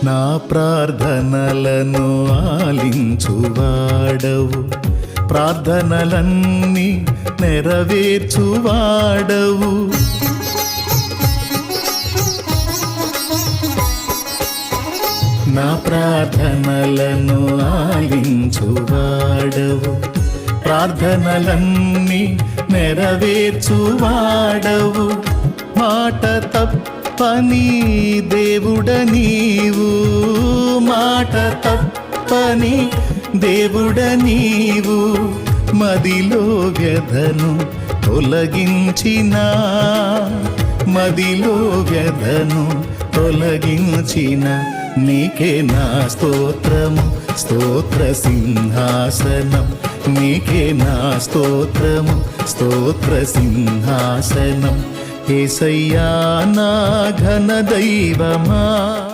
నా ప్రార్థనలను ఆలించువాడవు, ప్రార్థనలన్నీ నెరవేర్చువాడవు. నా ప్రార్థనలను ఆలించువాడవు, ప్రార్థనలన్నీ నెరవేర్చువాడవు. మాట తప్పని దేవుడ నీవు, మాట తప్పని దేవుడ నీవు. మదిలో వ్యధను తొలగించిన, మదిలో వ్యధను తొలగించిన నీకే నా స్తోత్రము, స్తోత్ర సింహాసనం. నీకే నా స్తోత్రము, స్తోత్ర సింహాసనం. యేసయ్యా నా ఘన దైవమా.